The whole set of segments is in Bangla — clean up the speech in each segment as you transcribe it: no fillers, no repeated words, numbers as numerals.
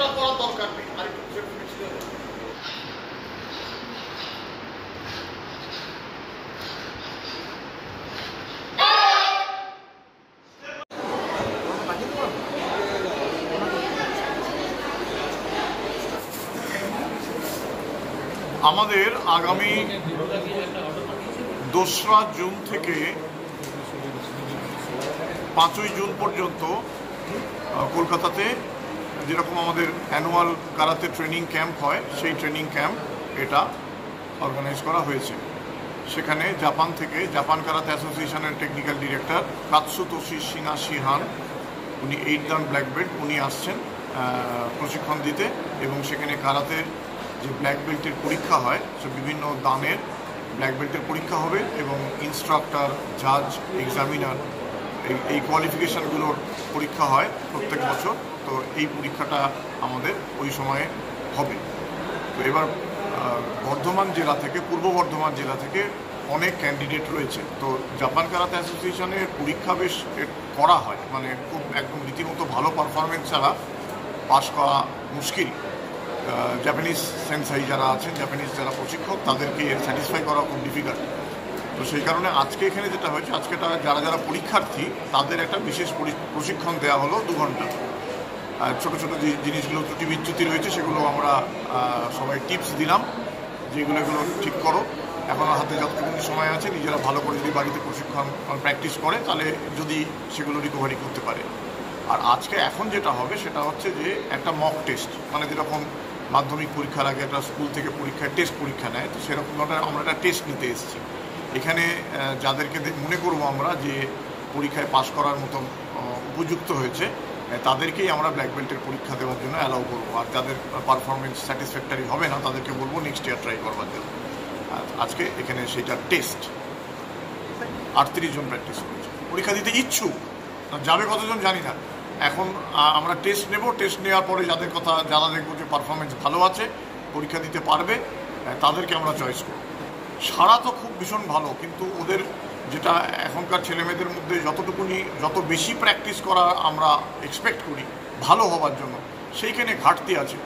এতটা করার দরকার নেই। আমাদের আগামী 2রা জুন থেকে 5ই জুন পর্যন্ত কলকাতাতে যেরকম আমাদের অ্যানুয়াল কারাতে ট্রেনিং ক্যাম্প হয়, সেই ট্রেনিং ক্যাম্প এটা অর্গানাইজ করা হয়েছে। সেখানে জাপান থেকে জাপান কারাতে অ্যাসোসিয়েশনের টেকনিক্যাল ডিরেক্টর কাতসুতোশি শিনাশিহান, উনি 8 দান ব্ল্যাক বেল্ট, উনি আসছেন প্রশিক্ষণ দিতে। এবং সেখানে কারাতে যে ব্ল্যাক বেল্টের পরীক্ষা হয়, সে বিভিন্ন দানের ব্ল্যাক বেল্টের পরীক্ষা হবে এবং ইনস্ট্রাক্টর, জাজ, এক্সামিনার এই কোয়ালিফিকেশানগুলোর পরীক্ষা হয় প্রত্যেক বছর। তো এই পরীক্ষাটা আমাদের ওই সময়ে হবে। তো এবার বর্ধমান জেলা থেকে, পূর্ব বর্ধমান জেলা থেকে অনেক ক্যান্ডিডেট রয়েছে। তো জাপান কারাতে অ্যাসোসিয়েশনের পরীক্ষা বেশ করা হয়, মানে খুব একদম রীতিমতো ভালো পারফরমেন্স ছাড়া পাস করা মুশকিল। জাপানিজ সেন্সাই যারা আছেন, জাপানিজ যারা প্রশিক্ষক, তাদেরকে স্যাটিসফাই করা খুব ডিফিকাল্ট। তো সেই কারণে আজকে এখানে যেটা হয়েছে, আজকে যারা যারা পরীক্ষার্থী তাদের একটা বিশেষ প্রশিক্ষণ দেওয়া হলো 2 ঘন্টা। ছোটো ছোটো যে জিনিসগুলো ত্রুটি বিচ্যুতি রয়েছে সেগুলো আমরা সবাই টিপস দিলাম, যেগুলো এগুলো ঠিক করো। এখনও হাতে যতটুকু সময় আছে, নিজেরা ভালো করে যদি বাড়িতে প্রশিক্ষণ প্র্যাকটিস করে তাহলে যদি সেগুলো রিকভারি করতে পারে। আর আজকে এখন যেটা হবে সেটা হচ্ছে যে একটা মক টেস্ট, মানে যেরকম মাধ্যমিক পরীক্ষার আগে একটা স্কুল থেকে টেস্ট পরীক্ষা নেয়, তো সেরকম আমরা একটা টেস্ট নিতে এসেছি এখানে। যাদেরকে মনে করবো আমরা যে পরীক্ষায় পাশ করার মতন উপযুক্ত হয়েছে, তাদেরকেই আমরা ব্ল্যাক বেল্টের পরীক্ষা দেওয়ার জন্য অ্যালাউ করবো। আর যাদের পারফরমেন্স স্যাটিসফ্যাক্টরি হবে না, তাদেরকে বলবো নেক্সট ইয়ার ট্রাই করবার জন্য। আজকে এখানে সেইটা টেস্ট। 38 জন প্র্যাকটিস করেছে, পরীক্ষা দিতে ইচ্ছুক। যাবে কতজন জানি না। এখন আমরা টেস্ট নেব, টেস্ট নেওয়ার পরে যারা দেখবো যে পারফরমেন্স ভালো আছে, পরীক্ষা দিতে পারবে, তাদেরকে আমরা চয়েস করব। সারা তো খুব ভীষণ ভালো, কিন্তু ওদের যেটা এখনকার ছেলেমেয়েদের মধ্যে যত বেশি প্র্যাকটিস করা আমরা এক্সপেক্ট করি ভালো হওয়ার জন্য, সেইখানে ঘাটতি আছে।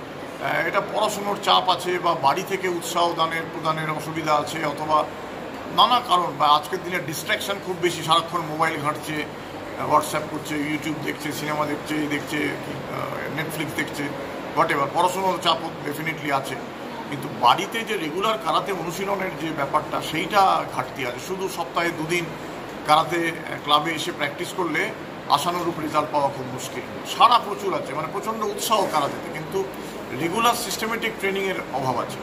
এটা পড়াশুনোর চাপ আছে, বা বাড়ি থেকে উৎসাহ প্রদানের অসুবিধা আছে, অথবা নানা কারণ, বা আজকের দিনে ডিস্ট্র্যাকশান খুব বেশি। সারাক্ষণ মোবাইল ঘাঁটছে, হোয়াটসঅ্যাপ করছে, ইউটিউব দেখছে, সিনেমা দেখছে, নেটফ্লিক্স দেখছে, হোয়াট এভার। পড়াশুনোর চাপও ডেফিনেটলি আছে, কিন্তু বাড়িতে যে রেগুলার কারাতে অনুশীলনের যে ব্যাপারটা, সেইটা ঘাটতি আছে। শুধু সপ্তাহে 2 দিন কারাতে ক্লাবে এসে প্র্যাকটিস করলে আশানুরূপ রেজাল্ট পাওয়া খুব মুশকিল। সারা প্রচুর আছে, মানে প্রচণ্ড উৎসাহ কারাতেতে, কিন্তু রেগুলার সিস্টেমেটিক ট্রেনিংয়ের অভাব আছে।